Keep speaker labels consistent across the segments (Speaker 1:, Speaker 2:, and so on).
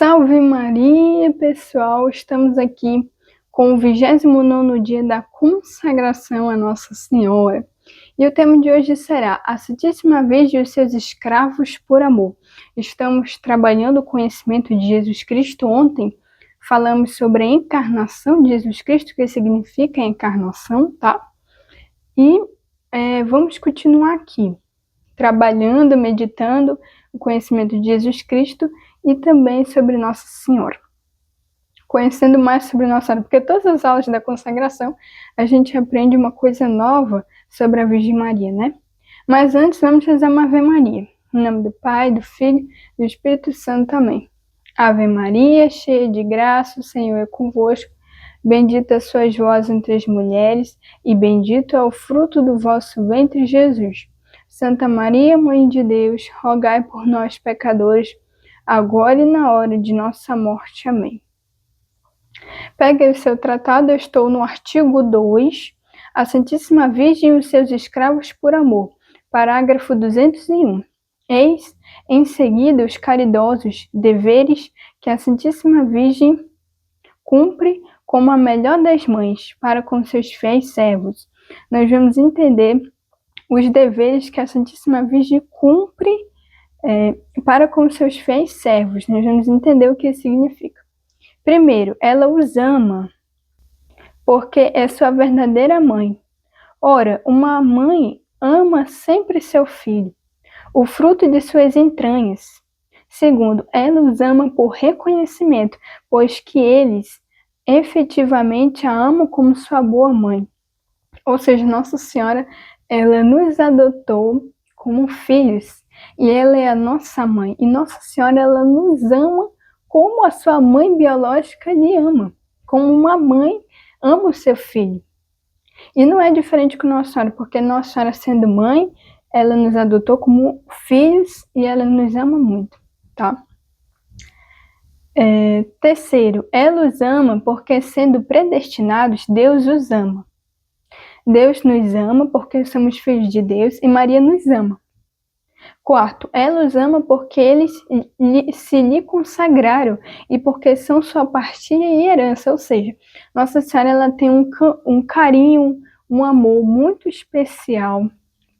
Speaker 1: Salve Maria, pessoal! Estamos aqui com o 29º dia da consagração a Nossa Senhora. E o tema de hoje será a Santíssima Virgem e os seus escravos por amor. Estamos trabalhando o conhecimento de Jesus Cristo. Ontem falamos sobre a encarnação de Jesus Cristo, o que significa a encarnação, tá? E vamos continuar aqui, trabalhando, meditando o conhecimento de Jesus Cristo e também sobre Nossa Senhora. Conhecendo mais sobre Nossa Senhora, porque todas as aulas da consagração a gente aprende uma coisa nova sobre a Virgem Maria, né? Mas antes vamos rezar uma Ave Maria. Em nome do Pai, do Filho e do Espírito Santo também. Ave Maria, cheia de graça, o Senhor é convosco. Bendita sois vós entre as mulheres, e bendito é o fruto do vosso ventre, Jesus. Santa Maria, Mãe de Deus, rogai por nós, pecadores, agora e na hora de nossa morte. Amém. Pegue o seu tratado, eu estou no artigo 2, a Santíssima Virgem e os seus escravos por amor, parágrafo 201. Eis, em seguida, os caridosos deveres que a Santíssima Virgem cumpre como a melhor das mães para com seus fiéis servos. Nós vamos entender os deveres que a Santíssima Virgem cumpre para com seus fiéis servos. Nós vamos entender o que isso significa. Primeiro, ela os ama, porque é sua verdadeira mãe. Ora, uma mãe ama sempre seu filho, o fruto de suas entranhas. Segundo, ela os ama por reconhecimento, pois que eles efetivamente a amam como sua boa mãe. Ou seja, Nossa Senhora, ela nos adotou como filhos e ela é a nossa mãe. E Nossa Senhora, ela nos ama como a sua mãe biológica lhe ama, como uma mãe ama o seu filho. E não é diferente com Nossa Senhora, porque Nossa Senhora, sendo mãe, ela nos adotou como filhos e ela nos ama muito, tá? Terceiro, ela os ama porque, sendo predestinados, Deus os ama. Deus nos ama porque somos filhos de Deus e Maria nos ama. Quarto, ela os ama porque eles se lhe consagraram e porque são sua partilha e herança, ou seja, Nossa Senhora ela tem um carinho, um amor muito especial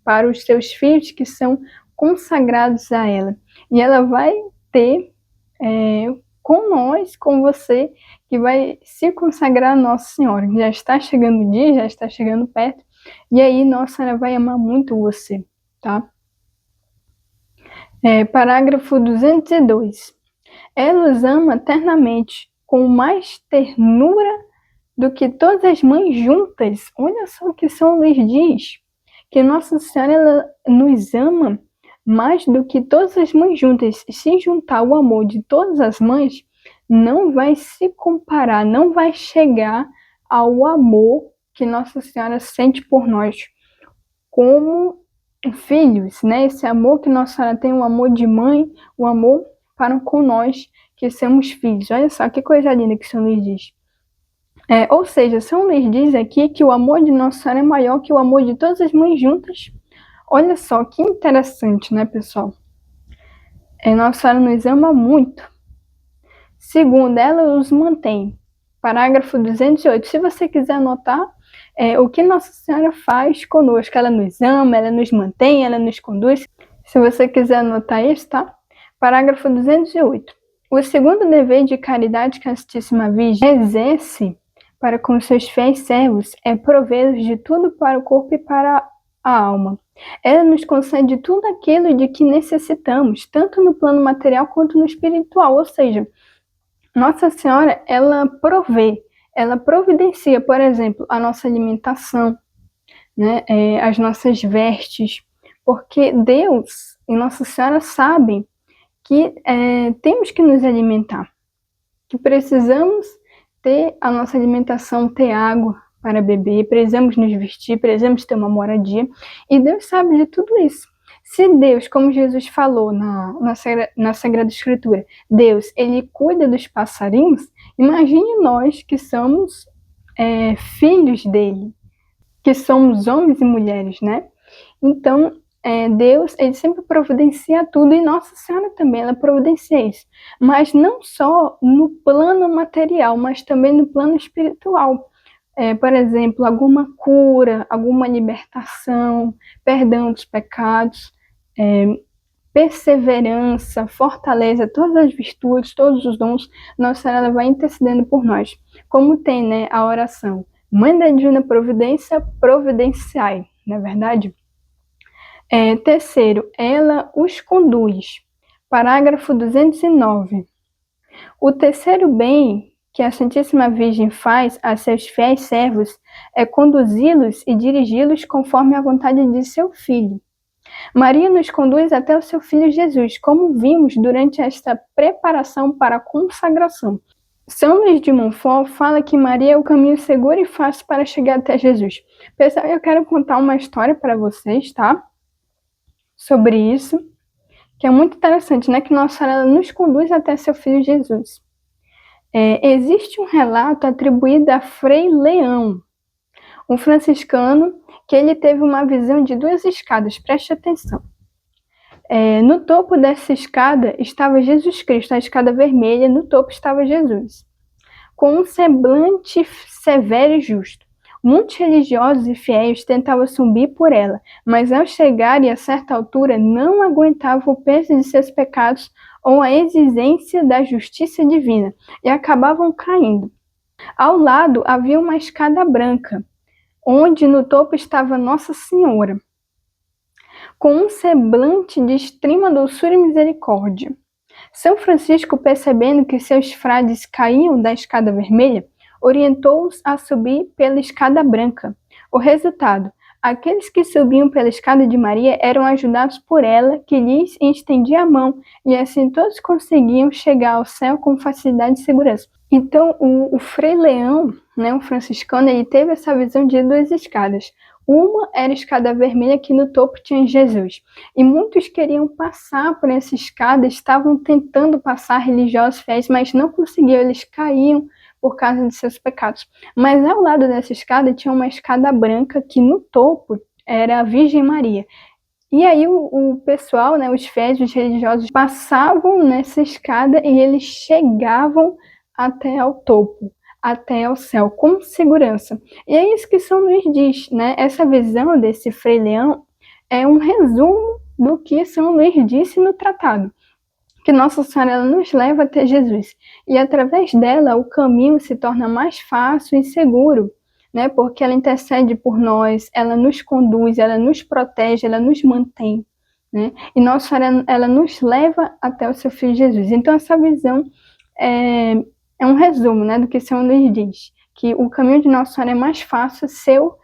Speaker 1: para os seus filhos que são consagrados a ela. E ela vai ter com nós, com você, que vai se consagrar a Nossa Senhora. Já está chegando o dia, já está chegando perto, e aí Nossa Senhora vai amar muito você, tá? Parágrafo 202. Ela os ama eternamente, com mais ternura do que todas as mães juntas. Olha só o que São Luís diz, que Nossa Senhora ela nos ama mais do que todas as mães juntas. Se juntar o amor de todas as mães, não vai se comparar, não vai chegar ao amor que Nossa Senhora sente por nós como filhos, né? Esse amor que Nossa Senhora tem, o amor de mãe, o amor para com nós que somos filhos. Olha só que coisa linda que São Luís diz. Ou seja, São Luís diz aqui que o amor de Nossa Senhora é maior que o amor de todas as mães juntas. Olha só que interessante, né, pessoal? Nossa Senhora nos ama muito. Segundo, ela os mantém. Parágrafo 208. Se você quiser anotar o que Nossa Senhora faz conosco, ela nos ama, ela nos mantém, ela nos conduz. Se você quiser anotar isso, tá? Parágrafo 208. O segundo dever de caridade que a Santíssima Virgem exerce para com seus fiéis servos é provê-los de tudo para o corpo e para a alma. Ela nos concede tudo aquilo de que necessitamos, tanto no plano material quanto no espiritual, ou seja, Nossa Senhora, ela provê, ela providencia, por exemplo, a nossa alimentação, né, as nossas vestes, porque Deus e Nossa Senhora sabem que temos que nos alimentar, que precisamos ter a nossa alimentação, ter água para beber, precisamos nos vestir, precisamos ter uma moradia, e Deus sabe de tudo isso. Se Deus, como Jesus falou na Sagrada Escritura, Deus, ele cuida dos passarinhos, imagine nós que somos filhos dele, que somos homens e mulheres, né? Então, Deus, ele sempre providencia tudo, e Nossa Senhora também, ela providencia isso. Mas não só no plano material, mas também no plano espiritual. Por exemplo, alguma cura, alguma libertação, perdão dos pecados, perseverança, fortaleza, todas as virtudes, todos os dons, Nossa Senhora ela vai intercedendo por nós. Como tem, né, a oração, Mãe da Divina Providência, providenciai, não é verdade? Terceiro, ela os conduz. Parágrafo 209. O terceiro bem que a Santíssima Virgem faz a seus fiéis servos é conduzi-los e dirigi-los conforme a vontade de seu Filho. Maria nos conduz até o seu Filho Jesus, como vimos durante esta preparação para a consagração. São Luís de Montfort fala que Maria é o caminho seguro e fácil para chegar até Jesus. Pessoal, eu quero contar uma história para vocês, tá? Sobre isso, que é muito interessante, né? Que Nossa Senhora nos conduz até seu Filho Jesus. Existe um relato atribuído a Frei Leão, um franciscano, que ele teve uma visão de 2 escadas, preste atenção. No topo dessa escada estava Jesus Cristo, a escada vermelha, no topo estava Jesus, com um semblante severo e justo. Muitos religiosos e fiéis tentavam subir por ela, mas ao chegarem a certa altura não aguentavam o peso de seus pecados ou a exigência da justiça divina, e acabavam caindo. Ao lado havia uma escada branca, onde no topo estava Nossa Senhora, com um semblante de extrema doçura e misericórdia. São Francisco, percebendo que seus frades caíam da escada vermelha, orientou-os a subir pela escada branca. O resultado: aqueles que subiam pela escada de Maria eram ajudados por ela, que lhes estendia a mão, e assim todos conseguiam chegar ao céu com facilidade e segurança. Então, o Frei Leão, né, o franciscano, ele teve essa visão de 2 escadas. Uma era a escada vermelha, que no topo tinha Jesus. E muitos queriam passar por essa escada, estavam tentando passar, religiosos fiéis, mas não conseguiam, eles caíam por causa de seus pecados. Mas ao lado dessa escada tinha uma escada branca, que no topo era a Virgem Maria. E aí o pessoal, né, os fiéis, os religiosos, passavam nessa escada e eles chegavam até ao topo, até ao céu, com segurança. E é isso que São Luís diz, né? Essa visão desse Frei Leão é um resumo do que São Luís disse no tratado, que Nossa Senhora ela nos leva até Jesus, e através dela o caminho se torna mais fácil e seguro, né? Porque ela intercede por nós, ela nos conduz, ela nos protege, ela nos mantém, né? E Nossa Senhora ela nos leva até o seu Filho Jesus. Então essa visão é um resumo, né, do que São Luís diz, que o caminho de Nossa Senhora é mais fácil se eu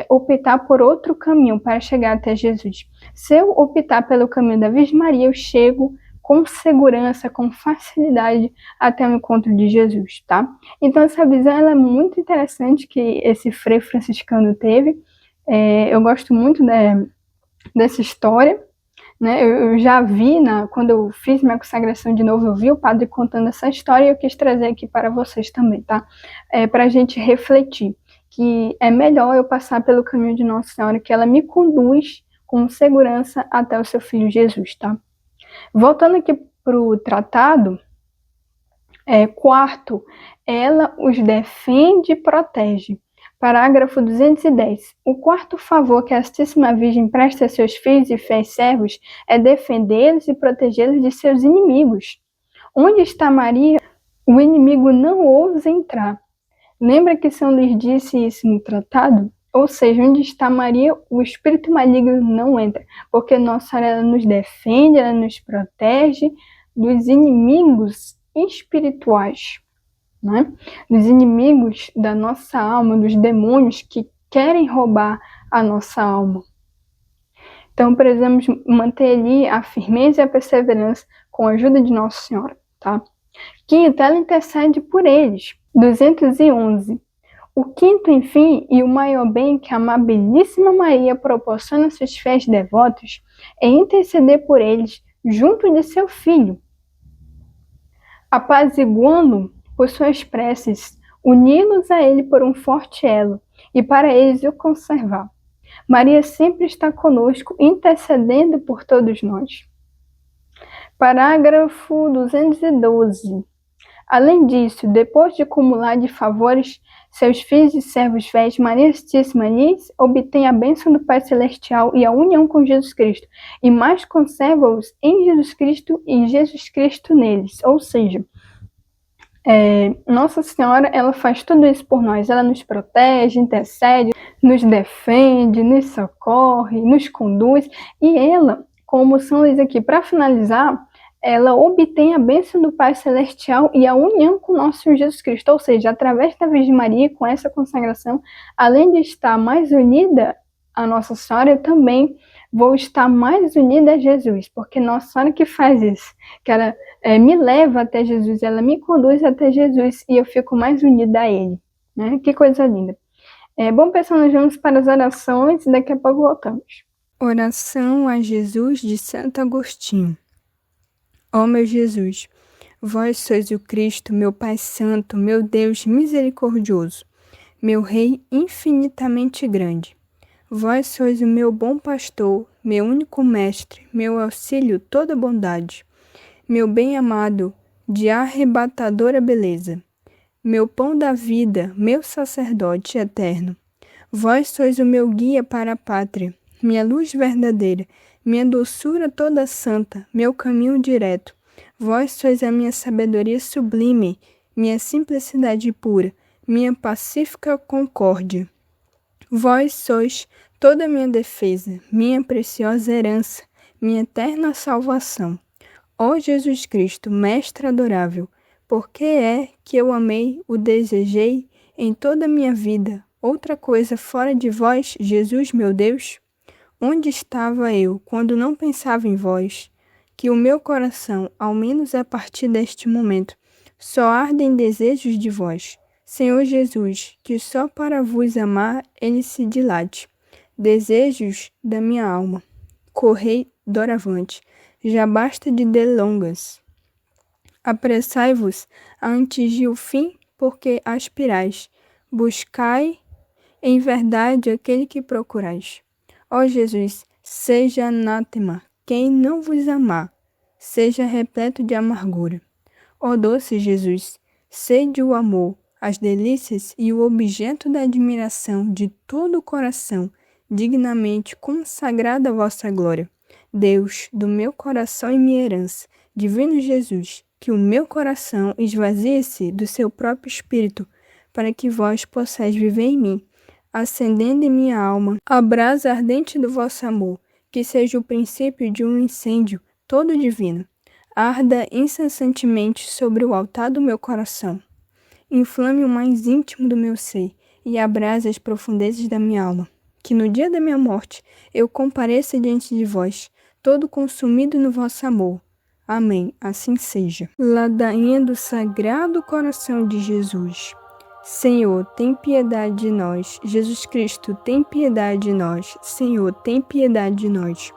Speaker 1: optar por outro caminho para chegar até Jesus. Se eu optar pelo caminho da Virgem Maria, eu chego com segurança, com facilidade até o encontro de Jesus, tá? Então essa visão ela é muito interessante que esse Frei franciscano teve. Eu gosto muito dessa história, né? Eu já vi, quando eu fiz minha consagração de novo, eu vi o padre contando essa história, e eu quis trazer aqui para vocês também, tá? Para a gente refletir que é melhor eu passar pelo caminho de Nossa Senhora, que ela me conduz com segurança até o seu Filho Jesus, tá? Voltando aqui para o tratado, quarto, ela os defende e protege. Parágrafo 210. O quarto favor que a Santíssima Virgem presta a seus filhos e fiéis servos é defendê-los e protegê-los de seus inimigos. Onde está Maria, o inimigo não ousa entrar. Lembra que São Luís disse isso no tratado? Ou seja, onde está Maria, o espírito maligno não entra, porque Nossa Senhora ela nos defende, ela nos protege dos inimigos espirituais, né? Dos inimigos da nossa alma, dos demônios que querem roubar a nossa alma. Então, precisamos manter ali a firmeza e a perseverança com a ajuda de Nossa Senhora, tá? Quinto, ela intercede por eles. 211. O quinto, enfim, e o maior bem que a amabilíssima Maria proporciona a seus fiéis devotos é interceder por eles junto de seu Filho, apaziguando por suas preces, uni-los a ele por um forte elo, e para eles o conservar. Maria sempre está conosco, intercedendo por todos nós. Parágrafo 212. Além disso, depois de acumular de favores seus filhos e servos fiéis, Maria Santíssima lhes obtém a bênção do Pai Celestial e a união com Jesus Cristo, e mais conserva-os em Jesus Cristo e Jesus Cristo neles. Ou seja, Nossa Senhora, ela faz tudo isso por nós. Ela nos protege, intercede, nos defende, nos socorre, nos conduz. E ela, como São Luís aqui, para finalizar, ela obtém a bênção do Pai Celestial e a união com o nosso Senhor Jesus Cristo. Ou seja, através da Virgem Maria, com essa consagração, além de estar mais unida a Nossa Senhora, eu também vou estar mais unida a Jesus, porque Nossa Senhora que faz isso, que ela me leva até Jesus, ela me conduz até Jesus e eu fico mais unida a Ele. Né? Que coisa linda. Bom, pessoal, nós vamos para as orações e daqui a pouco voltamos. Oração a Jesus de Santo Agostinho. Ó meu Jesus, vós sois o Cristo, meu Pai Santo, meu Deus misericordioso, meu Rei infinitamente grande. Vós sois o meu bom pastor, meu único mestre, meu auxílio toda bondade, meu bem-amado, de arrebatadora beleza, meu pão da vida, meu sacerdote eterno. Vós sois o meu guia para a pátria, minha luz verdadeira, minha doçura toda santa, meu caminho direto. Vós sois a minha sabedoria sublime, minha simplicidade pura, minha pacífica concórdia. Vós sois toda a minha defesa, minha preciosa herança, minha eterna salvação. Ó Jesus Cristo, Mestre adorável, por que é que eu amei, o desejei em toda a minha vida? Outra coisa fora de vós, Jesus, meu Deus? Onde estava eu quando não pensava em vós? Que o meu coração, ao menos a partir deste momento, só arde em desejos de vós. Senhor Jesus, que só para vos amar ele se dilate. Desejos da minha alma, correi doravante, já basta de delongas. Apressai-vos a atingir o fim, porque aspirais. Buscai em verdade aquele que procurais. Ó Jesus, seja anátema quem não vos amar, seja repleto de amargura. Ó doce Jesus, sede o amor, as delícias e o objeto da admiração de todo o coração, dignamente consagrado à vossa glória. Deus, do meu coração e minha herança, divino Jesus, que o meu coração esvazie-se do seu próprio espírito, para que vós possais viver em mim, acendendo em minha alma a brasa ardente do vosso amor, que seja o princípio de um incêndio todo divino. Arda incessantemente sobre o altar do meu coração. Inflame o mais íntimo do meu ser e abrase as profundezas da minha alma. Que no dia da minha morte eu compareça diante de vós, todo consumido no vosso amor. Amém. Assim seja. Ladainha do Sagrado Coração de Jesus. Senhor, tem piedade de nós. Jesus Cristo, tem piedade de nós. Senhor, tem piedade de nós.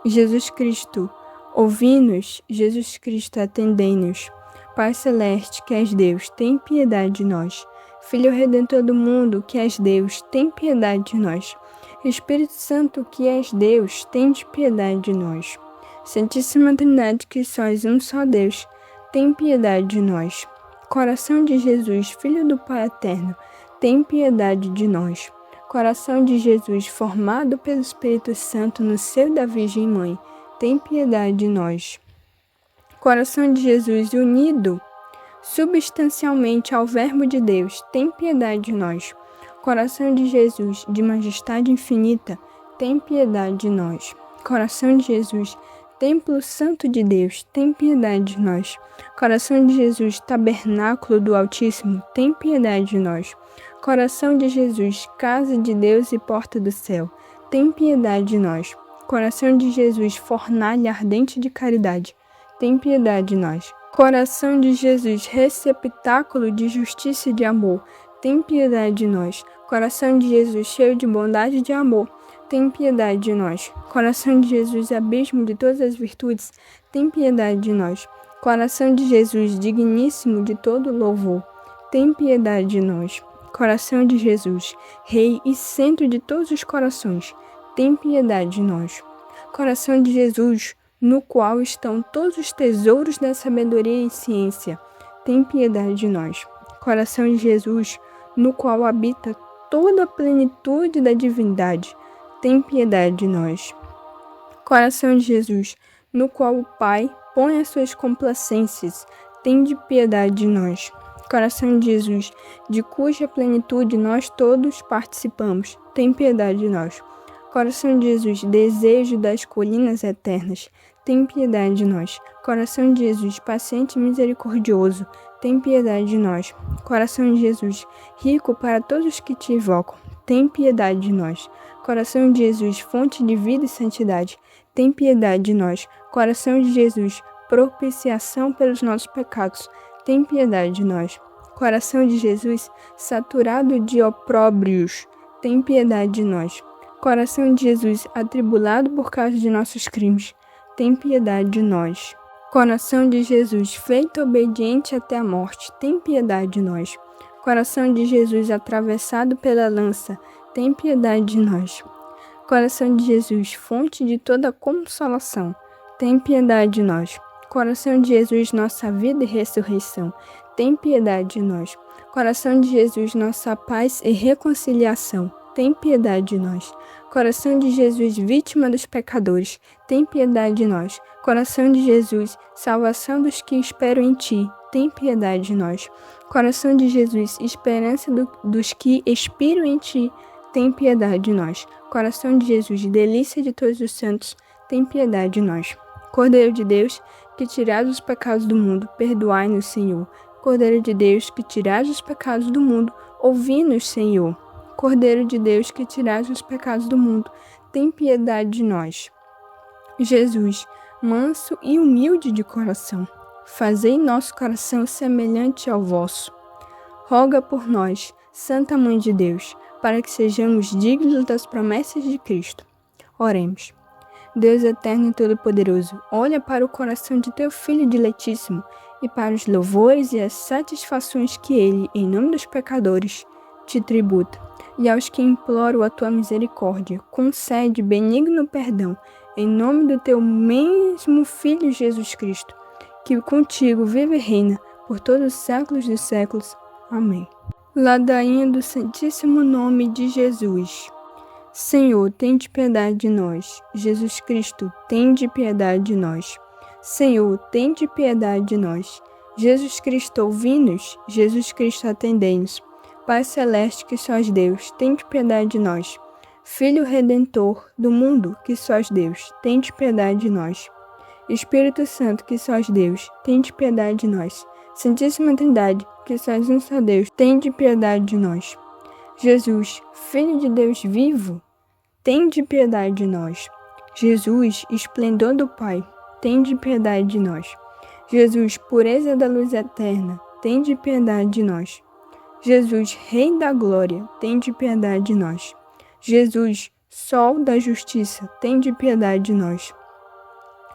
Speaker 1: Jesus Cristo, ouvi-nos. Jesus Cristo, atendei-nos. Pai Celeste, que és Deus, tem piedade de nós. Filho Redentor do mundo, que és Deus, tem piedade de nós. Espírito Santo, que és Deus, tem piedade de nós. Santíssima Trindade, que sois um só Deus, tem piedade de nós. Coração de Jesus, Filho do Pai Eterno, tem piedade de nós. Coração de Jesus, formado pelo Espírito Santo no seio da Virgem Mãe, tem piedade de nós. Coração de Jesus, unido substancialmente ao Verbo de Deus, tem piedade de nós. Coração de Jesus, de majestade infinita, tem piedade de nós. Coração de Jesus, Templo Santo de Deus, tem piedade de nós. Coração de Jesus, Tabernáculo do Altíssimo, tem piedade de nós. Coração de Jesus, Casa de Deus e Porta do Céu, tem piedade de nós. Coração de Jesus, Fornalha ardente de caridade, tem piedade de nós. Coração de Jesus, Receptáculo de justiça e de amor, tem piedade de nós. Coração de Jesus, cheio de bondade e de amor, tem piedade de nós. Coração de Jesus, abismo de todas as virtudes, tem piedade de nós. Coração de Jesus, digníssimo de todo louvor, tem piedade de nós. Coração de Jesus, Rei e centro de todos os corações, tem piedade de nós. Coração de Jesus, no qual estão todos os tesouros da sabedoria e ciência, tem piedade de nós. Coração de Jesus, no qual habita toda a plenitude da divindade, tem piedade de nós. Coração de Jesus, no qual o Pai põe as suas complacências, tem de piedade de nós. Coração de Jesus, de cuja plenitude nós todos participamos, tem piedade de nós. Coração de Jesus, desejo das colinas eternas, tem piedade de nós. Coração de Jesus, paciente e misericordioso, tem piedade de nós. Coração de Jesus, rico para todos os que te invocam, tem piedade de nós. Coração de Jesus, fonte de vida e santidade, tem piedade de nós. Coração de Jesus, propiciação pelos nossos pecados, tem piedade de nós. Coração de Jesus, saturado de opróbrios, tem piedade de nós. Coração de Jesus, atribulado por causa de nossos crimes, tem piedade de nós. Coração de Jesus, feito obediente até a morte, tem piedade de nós. Coração de Jesus, atravessado pela lança, tem piedade de nós. Coração de Jesus, fonte de toda consolação, tem piedade de nós. Coração de Jesus, nossa vida e ressurreição, tem piedade de nós. Coração de Jesus, nossa paz e reconciliação, tem piedade de nós. Coração de Jesus, vítima dos pecadores, tem piedade de nós. Coração de Jesus, salvação dos que esperam em ti, tem piedade de nós. Coração de Jesus, esperança dos que expiram em ti, tem piedade de nós. Coração de Jesus, delícia de todos os santos, tem piedade de nós. Cordeiro de Deus, que tirais os pecados do mundo, perdoai-nos, Senhor. Cordeiro de Deus, que tirais os pecados do mundo, ouvi-nos, Senhor. Cordeiro de Deus, que tirais os pecados do mundo, tem piedade de nós. Jesus, manso e humilde de coração, fazei nosso coração semelhante ao vosso. Roga por nós, Santa Mãe de Deus, para que sejamos dignos das promessas de Cristo. Oremos. Deus eterno e todo-poderoso, olha para o coração de teu Filho diletíssimo e para os louvores e as satisfações que ele, em nome dos pecadores, te tributa. E aos que imploram a tua misericórdia, concede benigno perdão, em nome do teu mesmo Filho Jesus Cristo, que contigo vive e reina por todos os séculos dos séculos. Amém. Ladainha do Santíssimo Nome de Jesus. Senhor, tende piedade de nós. Jesus Cristo, tende piedade de nós. Senhor, tende piedade de nós. Jesus Cristo, ouvi-nos. Jesus Cristo, atendei-nos. Pai celeste, que sós Deus, tende piedade de nós. Filho Redentor do mundo, que sós Deus, tende piedade de nós. Espírito Santo, que sós Deus, tende piedade de nós. Santíssima Trindade, que sós um só Deus, tende piedade de nós. Jesus, Filho de Deus vivo, tende piedade de nós. Jesus, esplendor do Pai, tende piedade de nós. Jesus, pureza da luz eterna, tende piedade de nós. Jesus, Rei da glória, tende piedade de nós. Jesus, Sol da justiça, tende piedade de nós.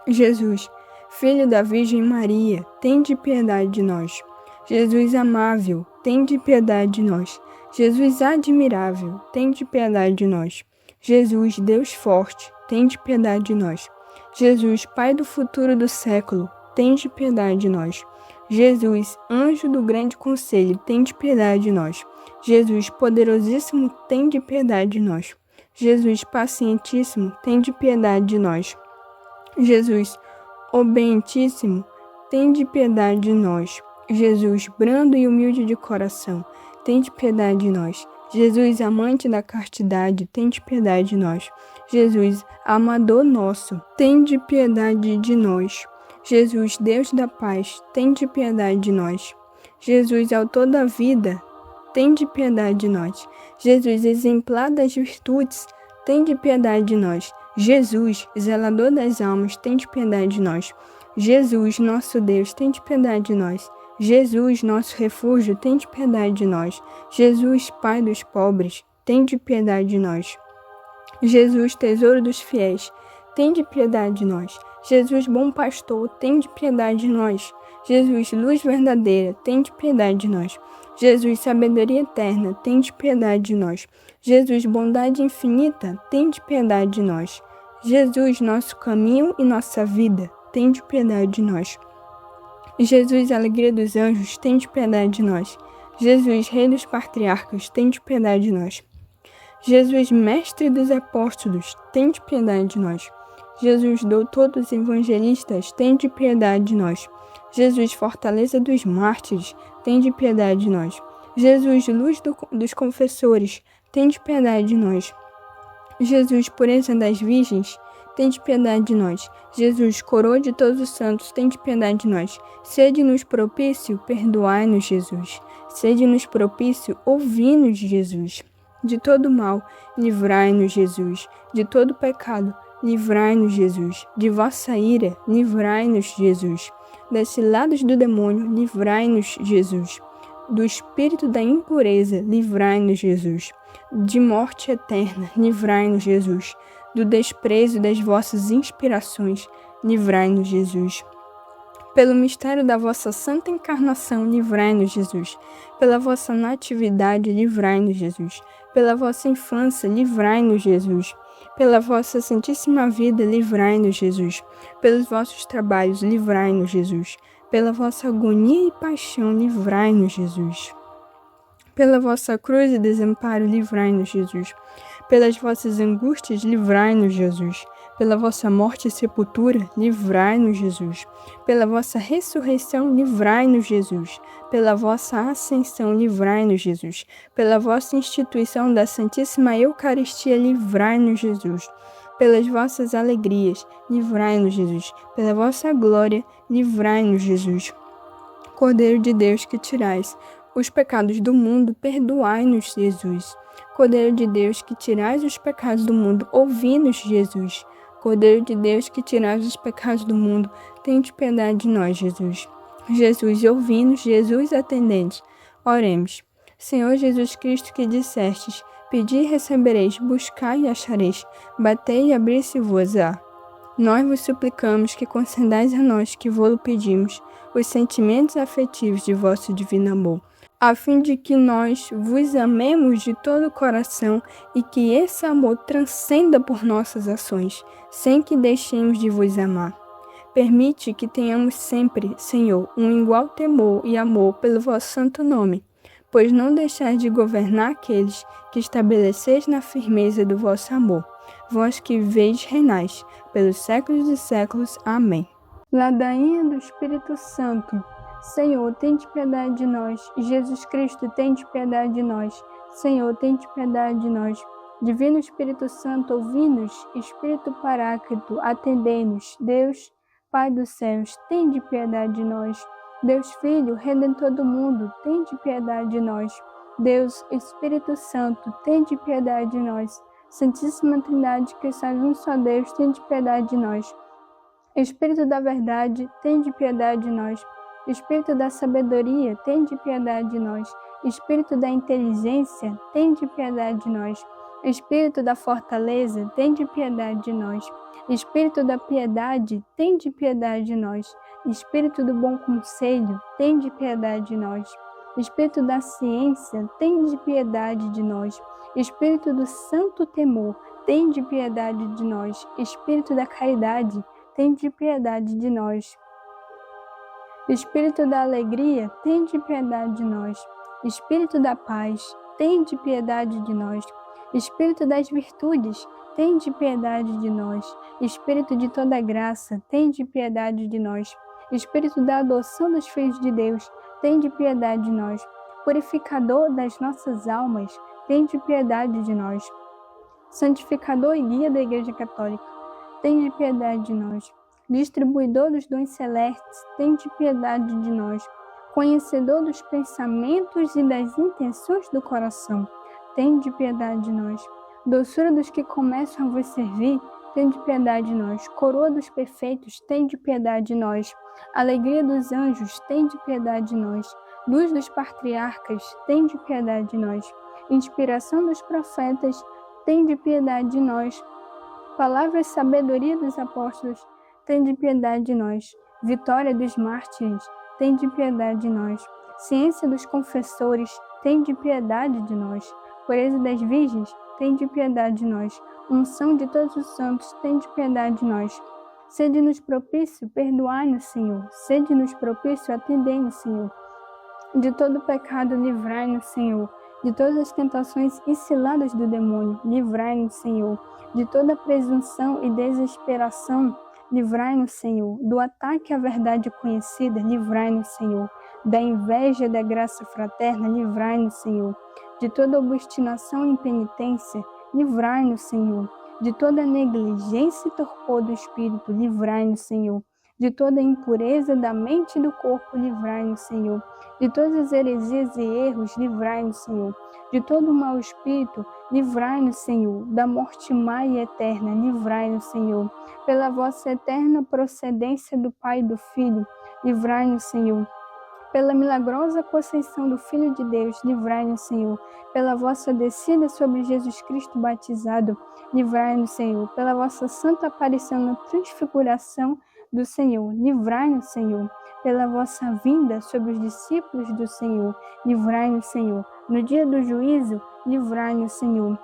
Speaker 1: Jesus, Filho da Virgem Maria, tende piedade de nós. Jesus amável, tende piedade de nós. Jesus admirável, tende piedade de nós. Jesus, Deus forte, tende piedade de nós. Jesus, Pai do futuro do século, tende piedade de nós. Jesus, anjo do grande conselho, tende piedade de nós. Jesus, poderosíssimo, tende piedade de nós. Jesus, pacientíssimo, tende piedade de nós. Jesus, obedientíssimo, tende piedade de nós. Jesus, brando e humilde de coração, tende piedade de nós. Jesus, amante da castidade, tende piedade de nós. Jesus, amador nosso, tende piedade de nós. Jesus, Deus da paz, tende piedade de nós. Jesus, autor da vida, tende piedade de nós. Jesus, exemplar das virtudes, tende piedade de nós. Jesus, zelador das almas, tende piedade de nós. Jesus, nosso Deus, tende piedade de nós. Jesus, nosso refúgio, tende piedade de nós. Jesus, Pai dos pobres, tende piedade de nós. Jesus, tesouro dos fiéis, tende piedade de nós. Jesus, bom pastor, tende piedade de nós. Jesus, luz verdadeira, tende piedade de nós. Jesus, sabedoria eterna, tende piedade de nós. Jesus, bondade infinita, tende piedade de nós. Jesus, nosso caminho e nossa vida, tende piedade de nós. Jesus, alegria dos anjos, tende piedade de nós. Jesus, rei dos patriarcas, tende piedade de nós. Jesus, mestre dos apóstolos, tende piedade de nós. Jesus, doutor dos evangelistas, tende piedade de nós. Jesus, fortaleza dos mártires, tende piedade de nós. Jesus, luz dos confessores, tende piedade de nós. Jesus, pureza das virgens, tende piedade de nós. Jesus, coroa de todos os santos, tende piedade de nós. Sede-nos propício, perdoai-nos, Jesus. Sede-nos propício, ouvi-nos, Jesus. De todo mal, livrai-nos, Jesus. De todo pecado, livrai-nos, Jesus. De vossa ira, livrai-nos, Jesus. Das ciladas do demônio, livrai-nos, Jesus. Do espírito da impureza, livrai-nos, Jesus. De morte eterna, livrai-nos, Jesus. Do desprezo das vossas inspirações, livrai-nos, Jesus. Pelo mistério da vossa santa encarnação, livrai-nos, Jesus. Pela vossa natividade, livrai-nos, Jesus. Pela vossa infância, livrai-nos, Jesus. Pela vossa santíssima vida, livrai-nos, Jesus. Pelos vossos trabalhos, livrai-nos, Jesus. Pela vossa agonia e paixão, livrai-nos, Jesus. Pela vossa cruz e desamparo, livrai-nos, Jesus. Pelas vossas angústias, livrai-nos, Jesus. Pela vossa morte e sepultura, livrai-nos, Jesus. Pela vossa ressurreição, livrai-nos, Jesus. Pela vossa ascensão, livrai-nos, Jesus. Pela vossa instituição da Santíssima Eucaristia, livrai-nos, Jesus. Pelas vossas alegrias, livrai-nos, Jesus. Pela vossa glória, livrai-nos, Jesus. Cordeiro de Deus que tirais os pecados do mundo, perdoai-nos, Jesus. Cordeiro de Deus que tirais os pecados do mundo, ouvi-nos, Jesus. Cordeiro de Deus que tirais os pecados do mundo, tende piedade de nós, Jesus. Jesus, ouvi-nos, Jesus, atendente. Oremos. Senhor Jesus Cristo, que dissestes, pedi e recebereis, buscai e achareis, batei e abrir-se-vos-á. Nós vos suplicamos que concedais a nós, que vô-lo pedimos, os sentimentos afetivos de vosso divino amor, a fim de que nós vos amemos de todo o coração e que esse amor transcenda por nossas ações, sem que deixemos de vos amar. Permite que tenhamos sempre, Senhor, um igual temor e amor pelo vosso santo nome, pois não deixais de governar aqueles que estabeleceis na firmeza do vosso amor, vós que viveis e reinais, pelos séculos dos séculos. Amém. Ladainha do Espírito Santo. Senhor, tende piedade de nós. Jesus Cristo, tende piedade de nós. Senhor, tende piedade de nós. Divino Espírito Santo, ouvi-nos. Espírito Paráclito, atendei-nos. Deus, Pai dos céus, tende piedade de nós. Deus Filho, Redentor do mundo, tende piedade de nós. Deus, Espírito Santo, tende piedade de nós. Santíssima Trindade, que sois um só Deus, tende piedade de nós. Espírito da verdade, tende piedade de nós. Espírito da sabedoria, tende piedade de nós. Espírito da inteligência, tende piedade de nós. Espírito da fortaleza, tende piedade de nós. Espírito da piedade, tende piedade de nós. Espírito do bom conselho, tende piedade de nós. Espírito da ciência, tende piedade de nós. Espírito do santo temor, tende piedade de nós. Espírito da caridade, tende piedade de nós. Espírito da alegria, tende piedade de nós. Espírito da paz, tende piedade de nós. Espírito das virtudes, tende piedade de nós. Espírito de toda graça, tende piedade de nós. Espírito da adoção dos filhos de Deus, tende piedade de nós. Purificador das nossas almas, tende piedade de nós. Santificador e guia da Igreja Católica, tende piedade de nós. Distribuidor dos dons celestes, tende piedade de nós. Conhecedor dos pensamentos e das intenções do coração, tende piedade de nós. Doçura dos que começam a vos servir, tende piedade de nós. Coroa dos perfeitos, tende piedade de nós. Alegria dos anjos, tende piedade de nós. Luz dos patriarcas, tende piedade de nós. Inspiração dos profetas, tende piedade de nós. Palavra e sabedoria dos apóstolos, tende piedade de nós. Vitória dos mártires, tende piedade de nós. Ciência dos confessores, tende piedade de nós. Pureza das virgens, tende piedade de nós. Unção de todos os santos, tende piedade de nós. Sede-nos propício, perdoai-nos, Senhor. Sede-nos propício, atendei-nos, Senhor. De todo pecado, livrai-nos, Senhor. De todas as tentações e ciladas do demônio, livrai-nos, Senhor. De toda presunção e desesperação, livrai-nos, Senhor. Do ataque à verdade conhecida, livrai-nos, Senhor. Da inveja da graça fraterna, livrai-nos, Senhor. De toda obstinação e impenitência, livrai-nos, Senhor. De toda negligência e torpor do espírito, livrai-nos, Senhor. De toda impureza da mente e do corpo, livrai-nos, Senhor. De todas as heresias e erros, livrai-nos, Senhor. De todo mau espírito, livrai-nos, Senhor. Da morte má e eterna, livrai-nos, Senhor. Pela vossa eterna procedência do Pai e do Filho, livrai-nos, Senhor. Pela milagrosa conceição do Filho de Deus, livrai-nos, Senhor. Pela vossa descida sobre Jesus Cristo batizado, livrai-nos, Senhor. Pela vossa santa aparição na transfiguração do Senhor, livrai-nos, Senhor. Pela vossa vinda sobre os discípulos do Senhor, livrai-nos, Senhor. No dia do juízo, livrai-nos, Senhor.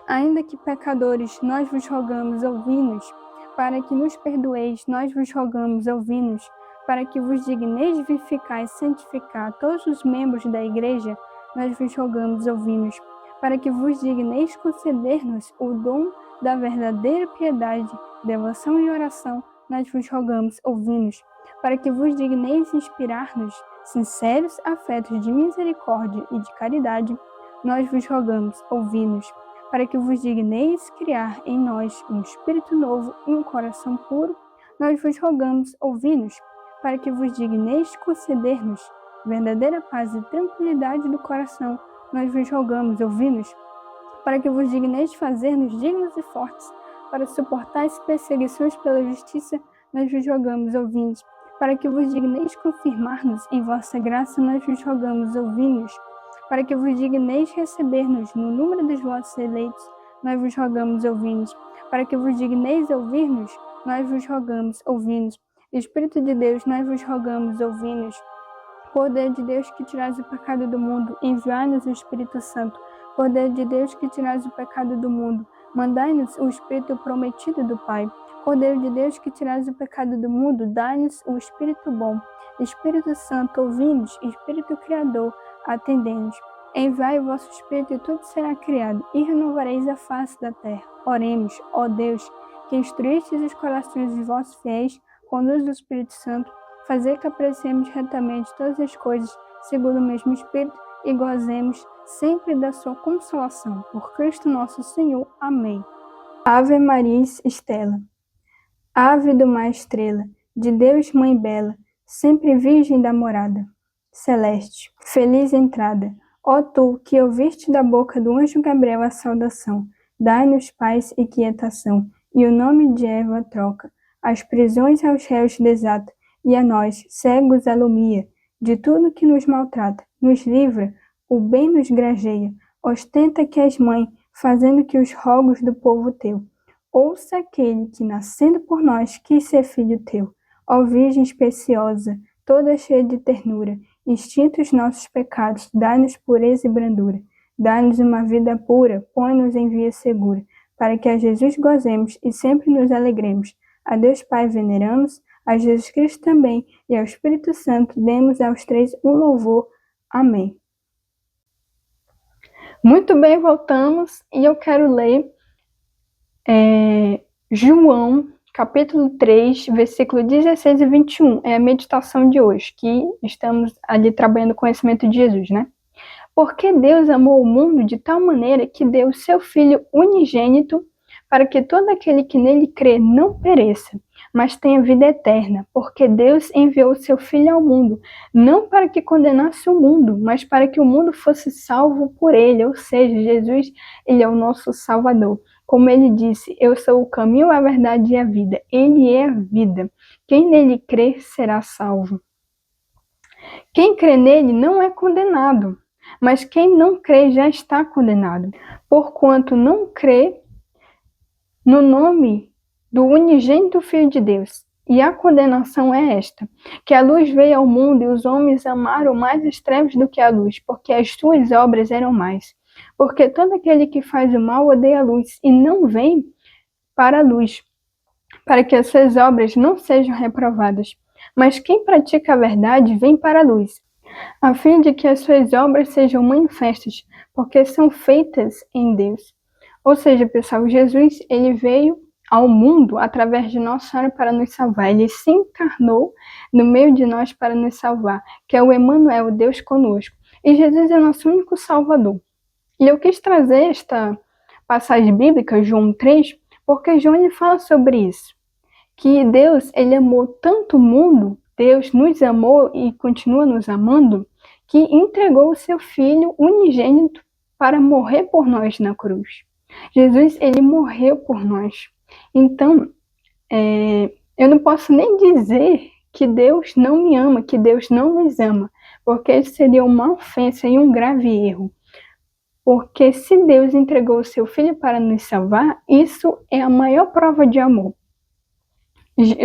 Speaker 1: Ainda que pecadores, nós vos rogamos, ouvi-nos. Para que nos perdoeis, nós vos rogamos, ouvi-nos. Para que vos digneis vivificar e santificar todos os membros da Igreja, nós vos rogamos, ouvi-nos. Para que vos digneis conceder-nos o dom da verdadeira piedade, devoção e oração, nós vos rogamos, ouvi-nos. Para que vos digneis inspirar-nos sinceros afetos de misericórdia e de caridade, nós vos rogamos, ouvi-nos. Para que vos digneis criar em nós um espírito novo e um coração puro, nós vos rogamos, ouvi-nos. Para que vos digneis conceder-nos verdadeira paz e tranquilidade do coração, nós vos rogamos, ouvi-nos. Para que vos digneis fazer-nos dignos e fortes, para suportar as perseguições pela justiça, nós vos rogamos, ouvi-nos. Para que vos digneis confirmar-nos em vossa graça, nós vos rogamos, ouvi-nos. Para que vos digneis receber-nos no número dos vossos eleitos, nós vos rogamos, ouvi-nos. Para que vos digneis ouvir-nos, nós vos rogamos, ouvi-nos. Espírito de Deus, nós vos rogamos, ouvi-nos. Poder de Deus que tirais o pecado do mundo, enviai-nos o Espírito Santo. Poder de Deus que tirais o pecado do mundo, mandai-nos o Espírito prometido do Pai. Poder de Deus que tirais o pecado do mundo, dai-nos o Espírito bom. Espírito Santo, ouvi-nos. Espírito Criador, atendei-nos. Enviai o vosso Espírito e tudo será criado, e renovareis a face da terra. Oremos, ó Deus, que instruístes os corações dos vossos fiéis, com a luz do Espírito Santo, fazer que apreciemos retamente todas as coisas, segundo o mesmo Espírito, e gozemos sempre da sua consolação. Por Cristo nosso Senhor. Amém. Ave Maria Estela. Ave do mar estrela, de Deus mãe bela, sempre virgem da morada celeste. Feliz entrada, ó tu, que ouviste da boca do anjo Gabriel a saudação, dai-nos paz e quietação, e o nome de Eva troca. As prisões aos réus desata, e a nós, cegos, alumia, de tudo que nos maltrata, nos livra, o bem nos grajeia, ostenta que és mãe, fazendo que os rogos do povo teu. Ouça aquele que, nascendo por nós, quis ser filho teu. Ó Virgem especiosa, toda cheia de ternura, extinta os nossos pecados, dai-nos pureza e brandura. Dai-nos uma vida pura, põe-nos em via segura, para que a Jesus gozemos e sempre nos alegremos. A Deus Pai veneramos, a Jesus Cristo também, e ao Espírito Santo demos aos três um louvor. Amém. Muito bem, voltamos, e eu quero ler João, capítulo 3, versículo 16 e 21. É a meditação de hoje, que estamos ali trabalhando o conhecimento de Jesus, né? Porque Deus amou o mundo de tal maneira que deu o seu Filho unigênito, para que todo aquele que nele crê não pereça, mas tenha vida eterna, porque Deus enviou o seu Filho ao mundo, não para que condenasse o mundo, mas para que o mundo fosse salvo por ele, ou seja, Jesus, ele é o nosso Salvador. Como ele disse, eu sou o caminho, a verdade e a vida. Ele é a vida. Quem nele crê será salvo. Quem crê nele não é condenado, mas quem não crê já está condenado, porquanto não crê no nome do unigênito Filho de Deus. E a condenação é esta, que a luz veio ao mundo e os homens amaram mais as trevas do que a luz, porque as suas obras eram mais. Porque todo aquele que faz o mal odeia a luz e não vem para a luz, para que as suas obras não sejam reprovadas. Mas quem pratica a verdade vem para a luz, a fim de que as suas obras sejam manifestas, porque são feitas em Deus. Ou seja, pessoal, Jesus, ele veio ao mundo através de Nossa Senhora para nos salvar. Ele se encarnou no meio de nós para nos salvar, que é o Emmanuel, Deus conosco. E Jesus é nosso único Salvador. E eu quis trazer esta passagem bíblica, João 3, porque João ele fala sobre isso, que Deus ele amou tanto o mundo, Deus nos amou e continua nos amando, que entregou o seu Filho unigênito para morrer por nós na cruz. Jesus ele morreu por nós. Então, eu não posso nem dizer que Deus não me ama, que Deus não nos ama, porque isso seria uma ofensa e um grave erro. Porque se Deus entregou o seu Filho para nos salvar, isso é a maior prova de amor.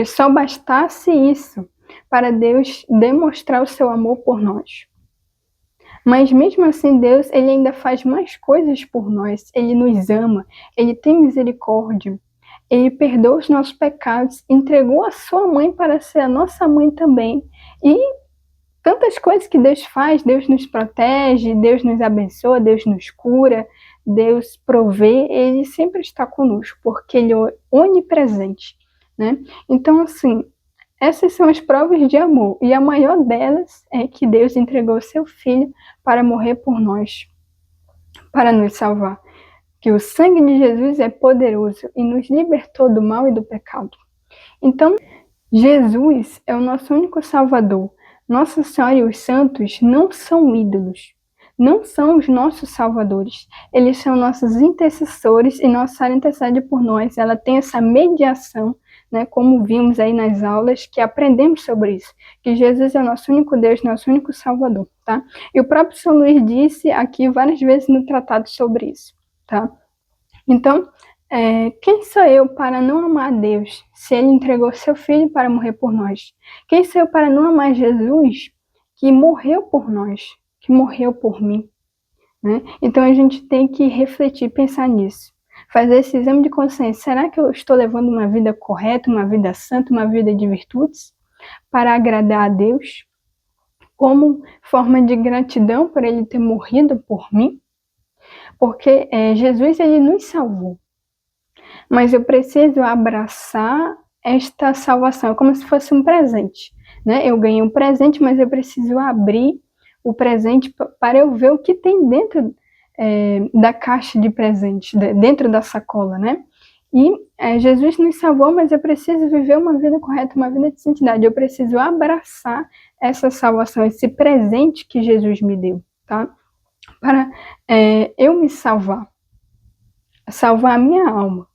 Speaker 1: Só bastasse isso para Deus demonstrar o seu amor por nós. Mas mesmo assim, Deus ele ainda faz mais coisas por nós. Ele nos ama, ele tem misericórdia, ele perdoa os nossos pecados, entregou a sua mãe para ser a nossa mãe também. E tantas coisas que Deus faz, Deus nos protege, Deus nos abençoa, Deus nos cura, Deus provê, ele sempre está conosco, porque ele é onipresente, né? Então, assim, essas são as provas de amor, e a maior delas é que Deus entregou o seu Filho para morrer por nós, para nos salvar. Que o sangue de Jesus é poderoso e nos libertou do mal e do pecado. Então, Jesus é o nosso único Salvador. Nossa Senhora e os santos não são ídolos, não são os nossos salvadores. Eles são nossos intercessores e Nossa Senhora intercede por nós. Ela tem essa mediação, né, como vimos aí nas aulas, que aprendemos sobre isso, que Jesus é o nosso único Deus, nosso único Salvador, tá? E o próprio São Luís disse aqui várias vezes no tratado sobre isso, tá? Então, quem sou eu para não amar a Deus, se Ele entregou seu Filho para morrer por nós? Quem sou eu para não amar Jesus, que morreu por nós, que morreu por mim? Né? Então a gente tem que refletir, pensar nisso. Fazer esse exame de consciência. Será que eu estou levando uma vida correta, uma vida santa, uma vida de virtudes? Para agradar a Deus? Como forma de gratidão por Ele ter morrido por mim? Porque Jesus, Ele nos salvou. Mas eu preciso abraçar esta salvação, como se fosse um presente, né? Eu ganhei um presente, mas eu preciso abrir o presente para eu ver o que tem dentro da caixa de presente, dentro da sacola, né? E Jesus nos salvou, mas eu preciso viver uma vida correta, uma vida de santidade. Eu preciso abraçar essa salvação, esse presente que Jesus me deu, tá? Para eu me salvar a minha alma,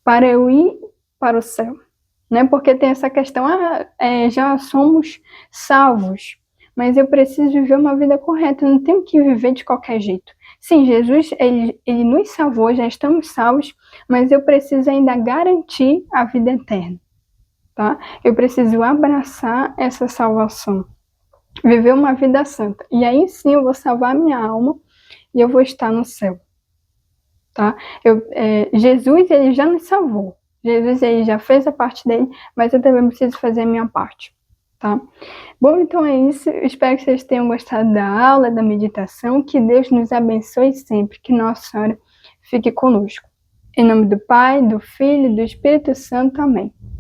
Speaker 1: para eu ir para o céu, né? Porque tem essa questão, já somos salvos, mas eu preciso viver uma vida correta, eu não tenho que viver de qualquer jeito. Sim, Jesus, ele nos salvou, já estamos salvos, mas eu preciso ainda garantir a vida eterna, tá? Eu preciso abraçar essa salvação, viver uma vida santa, e aí sim eu vou salvar a minha alma e eu vou estar no céu. Tá? Jesus ele já nos salvou, Jesus ele já fez a parte dele, mas eu também preciso fazer a minha parte, tá? Bom, então é isso, eu espero que vocês tenham gostado da aula, da meditação, que Deus nos abençoe sempre, que Nossa Senhora fique conosco. Em nome do Pai, do Filho e do Espírito Santo, amém.